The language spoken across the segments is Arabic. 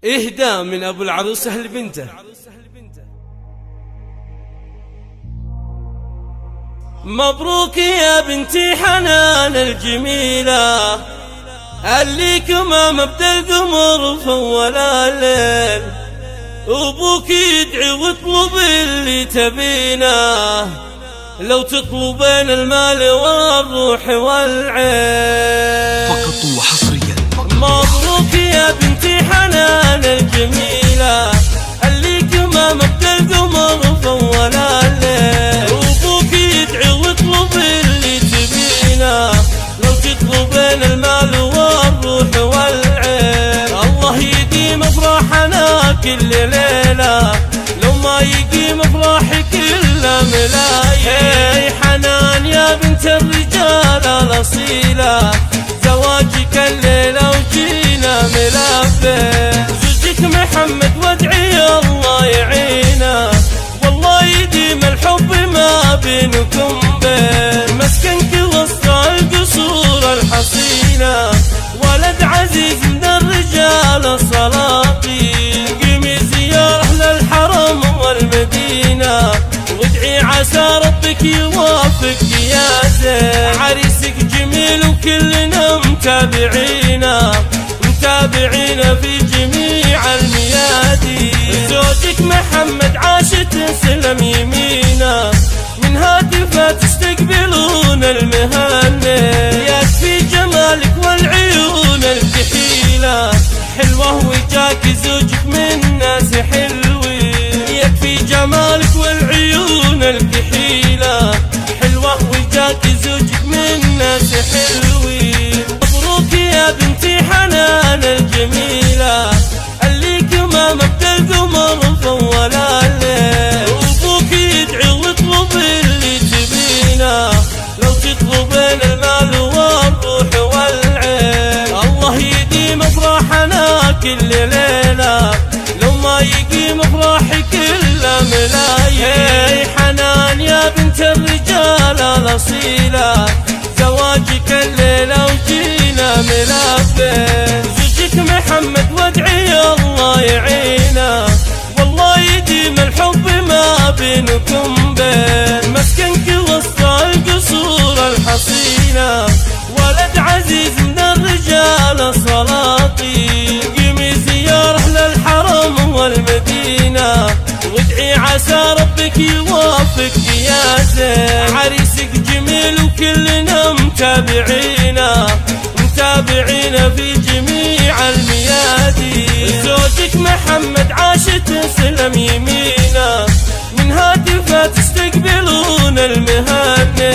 إهداء من أبو العروسة لبنته. مبروك يا بنتي حنان الجميلة، الليكم مبدأ القمر في أول الليل، أبوك يدعي واطلب اللي تبينه، لو تطلبين المال والروح والعين. فقط وحصريا. مبروك يا بنتي حنان الجميلة، الليكم مبدأ القمر في أول الليل، أبوك يدعي واطلب اللي تبينه، لو تطلبين المال والروح والعين. الله يديم افراحنا كل ليلة، لو ما يقيم افراحك الا ملايين. حنان يا بنت الرجال الاصيلة، زواجك الليلة وجينا ملافين. زوجك محمد وادعي الله يعينه، والله يديم الحب ما بينكم بين. مسكنك وسط القصور الحصينة، ولد عزيز من الرجال السلاطين. قيمي زيارة للحرم والمدينة، وادعي عسى ربك يوافق يا زين. عريسك جميل وكلنا متابعينا في جميع الميادين. زوجك محمد عاش تسلم يمينه، من هاتفه تستقبلون المهنة. يكفي جمالك والعيون الكحيلة، حلوة وجاك زوجك من ناس حلوين. يكفي جمالك والعيون الكحيلة، حلوة وجاك زوجك من ناس حلوين. مبروك يا بنتي حنان الجميلة، الليكم مبدأ القمر في أول الليل، أبوك يدعي واطلب اللي تبينه، لو تطلبين المال والروح والعين. الله يديم افراحنا كل ليلة، لو ما يقيم افراحك الا ملايين. حنان يا بنت الرجال الاصيلة، زواجك الليلة وجينا ملافين. زوجك محمد وادعي الله يعينه، والله يديم الحب ما بينكم بين. مسكنك وسط القصور الحصينة، ولد عزيز من الرجال السلاطين. قيمي زيارة للحرم والمدينة، وادعي عسى ربك يوافق يا زين. عريسك جميل وكلنا متابعينا في جميع الميادين. زوجك محمد عاش تسلم يمينه، من هاتفه تستقبلون المهنة.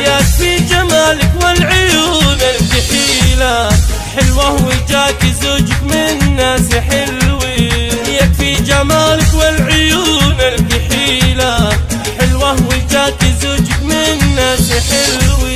يكفي جمالك والعيون الكحيلة، حلوة وجاك زوجك من ناس حلوين. يكفي جمالك والعيون الكحيلة، حلوة وجاك زوجك من ناس حلوين.